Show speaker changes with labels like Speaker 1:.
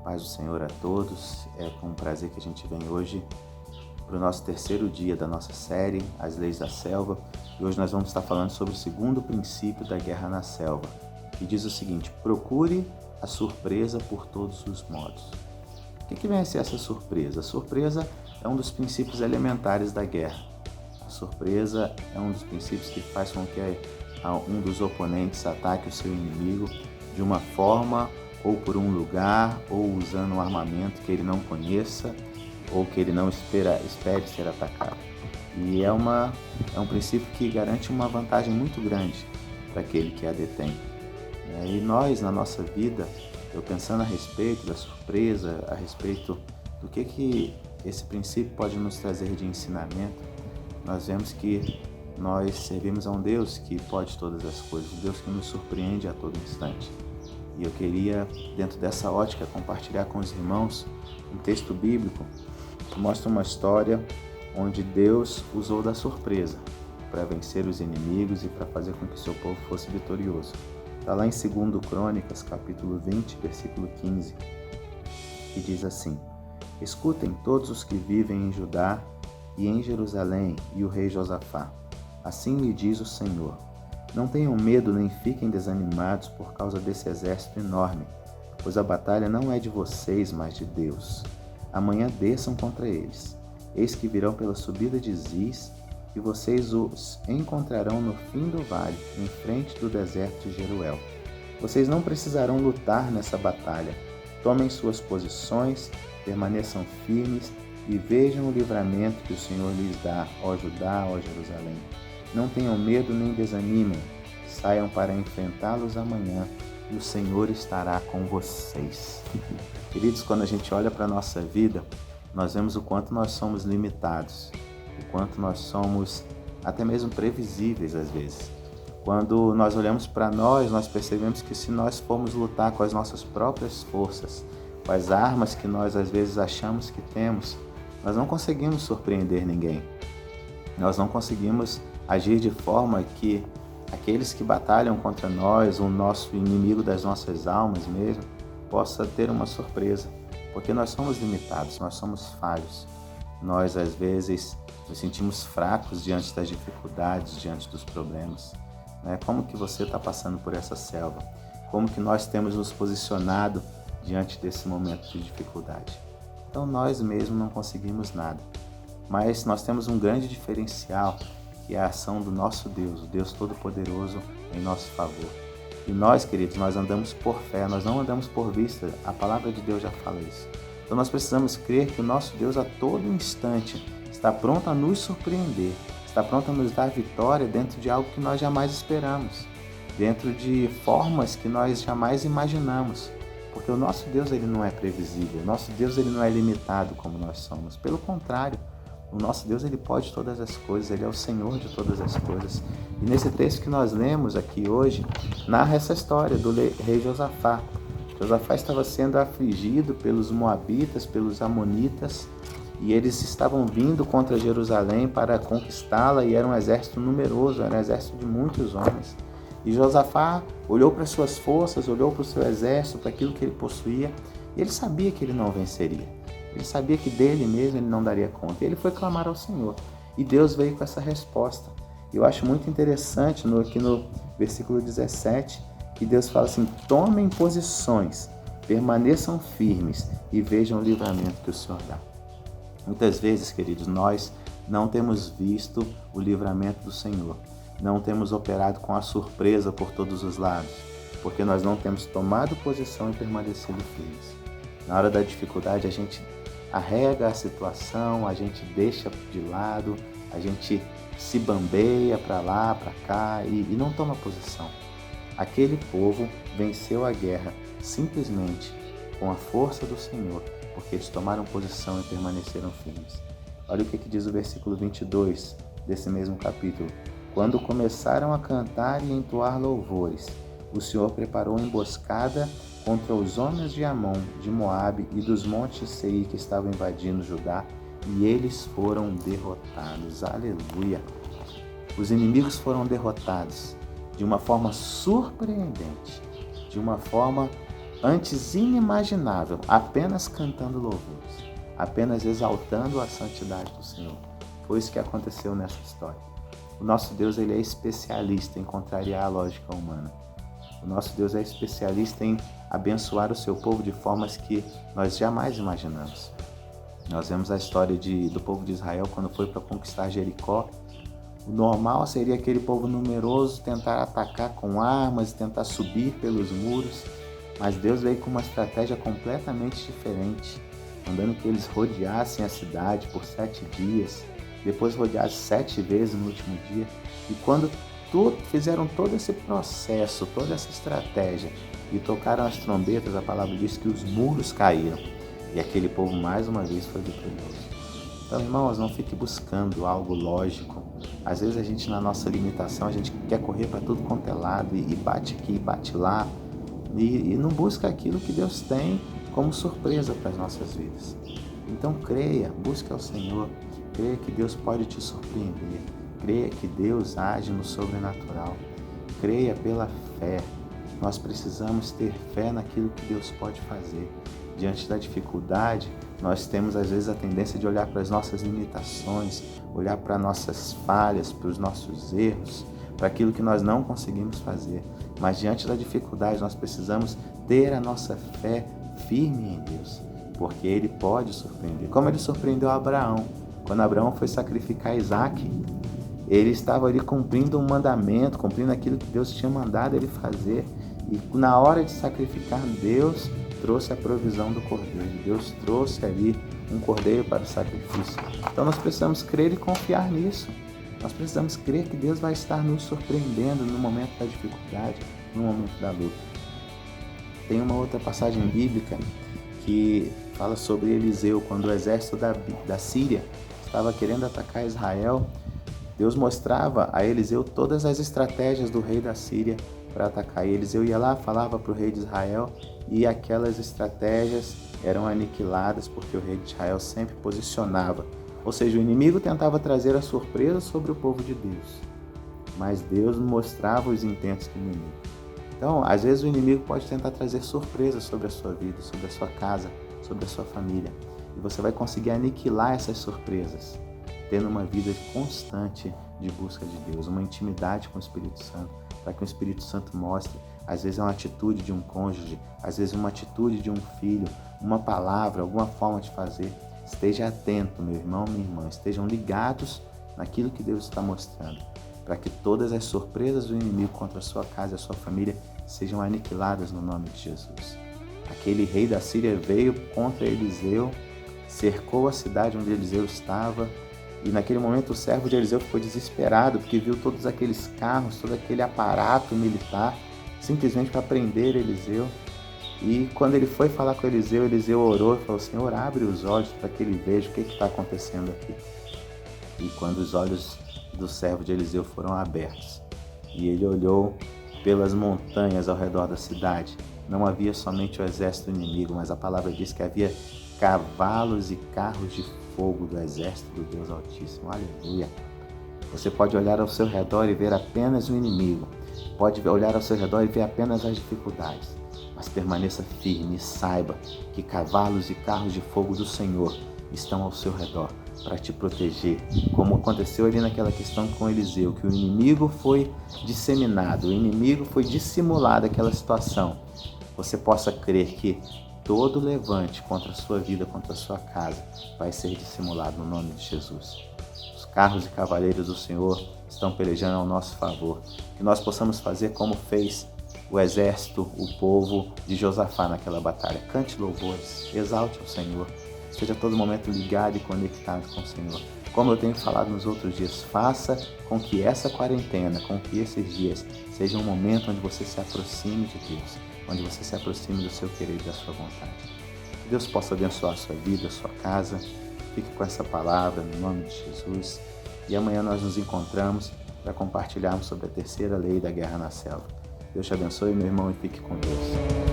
Speaker 1: Paz do Senhor a todos. É com prazer que a gente vem hoje para o nosso terceiro dia da nossa série, As Leis da Selva. E hoje nós vamos estar falando sobre o segundo princípio da guerra na selva, que diz o seguinte: procure a surpresa por todos os modos. O que vem a ser essa surpresa? A surpresa é um dos princípios elementares da guerra. A surpresa é um dos princípios que faz com que um dos oponentes ataque o seu inimigo de uma forma ou por um lugar, ou usando um armamento que ele não conheça, ou que ele não espere ser atacado. E é um princípio que garante uma vantagem muito grande para aquele que a detém. E nós, na nossa vida, eu pensando a respeito da surpresa, a respeito do que esse princípio pode nos trazer de ensinamento, nós vemos que nós servimos a um Deus que pode todas as coisas, um Deus que nos surpreende a todo instante. E eu queria, dentro dessa ótica, compartilhar com os irmãos um texto bíblico que mostra uma história onde Deus usou da surpresa para vencer os inimigos e para fazer com que seu povo fosse vitorioso. Está lá em 2 Crônicas, capítulo 20, versículo 15, que diz assim: escutem todos os que vivem em Judá e em Jerusalém e o rei Josafá. Assim lhe diz o Senhor: não tenham medo nem fiquem desanimados por causa desse exército enorme, pois a batalha não é de vocês, mas de Deus. Amanhã desçam contra eles. Eis que virão pela subida de Ziz, e vocês os encontrarão no fim do vale, em frente do deserto de Jeruel. Vocês não precisarão lutar nessa batalha. Tomem suas posições, permaneçam firmes e vejam o livramento que o Senhor lhes dá, ó Judá, ó Jerusalém. Não tenham medo nem desanimem, saiam para enfrentá-los amanhã e o Senhor estará com vocês. Queridos, quando a gente olha para a nossa vida, nós vemos o quanto nós somos limitados, o quanto nós somos até mesmo previsíveis às vezes. Quando nós olhamos para nós percebemos que se nós formos lutar com as nossas próprias forças, com as armas que nós às vezes achamos que temos, nós não conseguimos surpreender ninguém. Nós não conseguimos agir de forma que aqueles que batalham contra nós, o nosso inimigo das nossas almas mesmo, possa ter uma surpresa, porque nós somos limitados, nós somos falhos. Nós, às vezes, nos sentimos fracos diante das dificuldades, diante dos problemas. Como que você está passando por essa selva? Como que nós temos nos posicionado diante desse momento de dificuldade? Então, nós mesmos não conseguimos nada, mas nós temos um grande diferencial, que é a ação do nosso Deus, o Deus Todo-Poderoso em nosso favor. E nós, queridos, nós andamos por fé, nós não andamos por vista, a palavra de Deus já fala isso. Então nós precisamos crer que o nosso Deus a todo instante está pronto a nos surpreender, está pronto a nos dar vitória dentro de algo que nós jamais esperamos, dentro de formas que nós jamais imaginamos. Porque o nosso Deus ele não é previsível, o nosso Deus ele não é limitado como nós somos, pelo contrário. O nosso Deus, ele pode todas as coisas, ele é o Senhor de todas as coisas. E nesse texto que nós lemos aqui hoje, narra essa história do rei Josafá. Josafá estava sendo afligido pelos moabitas, pelos amonitas, e eles estavam vindo contra Jerusalém para conquistá-la, e era um exército numeroso, era um exército de muitos homens. E Josafá olhou para as suas forças, olhou para o seu exército, para aquilo que ele possuía, e ele sabia que ele não venceria. Ele sabia que dele mesmo ele não daria conta. E ele foi clamar ao Senhor. E Deus veio com essa resposta. Eu acho muito interessante aqui no versículo 17, que Deus fala assim: tomem posições, permaneçam firmes e vejam o livramento que o Senhor dá. Muitas vezes, queridos, nós não temos visto o livramento do Senhor. Não temos operado com a surpresa por todos os lados, porque nós não temos tomado posição e permanecido firmes. Na hora da dificuldade, a gente arrega a situação, a gente deixa de lado, a gente se bambeia para lá, para cá e não toma posição. Aquele povo venceu a guerra simplesmente com a força do Senhor, porque eles tomaram posição e permaneceram firmes. Olha o que diz o versículo 22 desse mesmo capítulo. Quando começaram a cantar e entoar louvores, o Senhor preparou emboscada contra os homens de Amon, de Moabe e dos montes de Seir que estavam invadindo Judá, e eles foram derrotados. Aleluia! Os inimigos foram derrotados de uma forma surpreendente, de uma forma antes inimaginável, apenas cantando louvores, apenas exaltando a santidade do Senhor. Foi isso que aconteceu nessa história. O nosso Deus, ele é especialista em contrariar a lógica humana. O nosso Deus é especialista em abençoar o seu povo de formas que nós jamais imaginamos. Nós vemos a história do povo de Israel quando foi para conquistar Jericó. O normal seria aquele povo numeroso tentar atacar com armas, tentar subir pelos muros, mas Deus veio com uma estratégia completamente diferente, mandando que eles rodeassem a cidade por 7 dias, depois rodeassem 7 vezes no último dia, e quando fizeram todo esse processo, toda essa estratégia, e tocaram as trombetas, a palavra diz que os muros caíram, e aquele povo mais uma vez foi vitorioso. Então, irmãos, não fique buscando algo lógico. Às vezes a gente, na nossa limitação, a gente quer correr para tudo quanto é lado, e bate aqui, bate lá, e não busca aquilo que Deus tem como surpresa para as nossas vidas. Então creia, busque ao Senhor, creia que Deus pode te surpreender, creia que Deus age no sobrenatural, creia pela fé. Nós precisamos ter fé naquilo que Deus pode fazer. Diante da dificuldade, nós temos às vezes a tendência de olhar para as nossas limitações, olhar para nossas falhas, para os nossos erros, para aquilo que nós não conseguimos fazer. Mas diante da dificuldade, nós precisamos ter a nossa fé firme em Deus, porque Ele pode surpreender. Como Ele surpreendeu Abraão. Quando Abraão foi sacrificar Isaque, ele estava ali cumprindo um mandamento, cumprindo aquilo que Deus tinha mandado ele fazer. E na hora de sacrificar, Deus trouxe a provisão do cordeiro. Deus trouxe ali um cordeiro para o sacrifício. Então nós precisamos crer e confiar nisso. Nós precisamos crer que Deus vai estar nos surpreendendo no momento da dificuldade, no momento da luta. Tem uma outra passagem bíblica que fala sobre Eliseu, quando o exército da Síria estava querendo atacar Israel. Deus mostrava a Eliseu todas as estratégias do rei da Síria para atacar. E Eliseu ia lá, falava para o rei de Israel, e aquelas estratégias eram aniquiladas, porque o rei de Israel sempre posicionava. Ou seja, o inimigo tentava trazer a surpresa sobre o povo de Deus, mas Deus mostrava os intentos do inimigo. Então, às vezes o inimigo pode tentar trazer surpresas sobre a sua vida, sobre a sua casa, sobre a sua família. E você vai conseguir aniquilar essas surpresas, tendo uma vida constante de busca de Deus, uma intimidade com o Espírito Santo, para que o Espírito Santo mostre. Às vezes é uma atitude de um cônjuge, às vezes uma atitude de um filho, uma palavra, alguma forma de fazer. Esteja atento, meu irmão, minha irmã, estejam ligados naquilo que Deus está mostrando, para que todas as surpresas do inimigo contra a sua casa e a sua família sejam aniquiladas no nome de Jesus. Aquele rei da Síria veio contra Eliseu, cercou a cidade onde Eliseu estava, e naquele momento o servo de Eliseu ficou desesperado, porque viu todos aqueles carros, todo aquele aparato militar, simplesmente para prender Eliseu. E quando ele foi falar com Eliseu, Eliseu orou e falou: Senhor, abre os olhos para que ele veja o que está acontecendo aqui. E quando os olhos do servo de Eliseu foram abertos, e ele olhou pelas montanhas ao redor da cidade, não havia somente o exército inimigo, mas a palavra diz que havia cavalos e carros de fogo do exército do Deus Altíssimo. Aleluia! Você pode olhar ao seu redor e ver apenas o inimigo, pode olhar ao seu redor e ver apenas as dificuldades, mas permaneça firme e saiba que cavalos e carros de fogo do Senhor estão ao seu redor para te proteger, como aconteceu ali naquela questão com Eliseu, que o inimigo foi disseminado, o inimigo foi dissimulado aquela situação. Você possa crer que todo levante contra a sua vida, contra a sua casa, vai ser dissimulado no nome de Jesus. Os carros e cavaleiros do Senhor estão pelejando ao nosso favor. Que nós possamos fazer como fez o exército, o povo de Josafá naquela batalha. Cante louvores, exalte o Senhor. Esteja a todo momento ligado e conectado com o Senhor. Como eu tenho falado nos outros dias, faça com que essa quarentena, com que esses dias, seja um momento onde você se aproxime de Deus, onde você se aproxime do seu querer e da sua vontade. Que Deus possa abençoar a sua vida, a sua casa. Fique com essa palavra no nome de Jesus. E amanhã nós nos encontramos para compartilharmos sobre a terceira lei da guerra na selva. Deus te abençoe, meu irmão, e fique com Deus.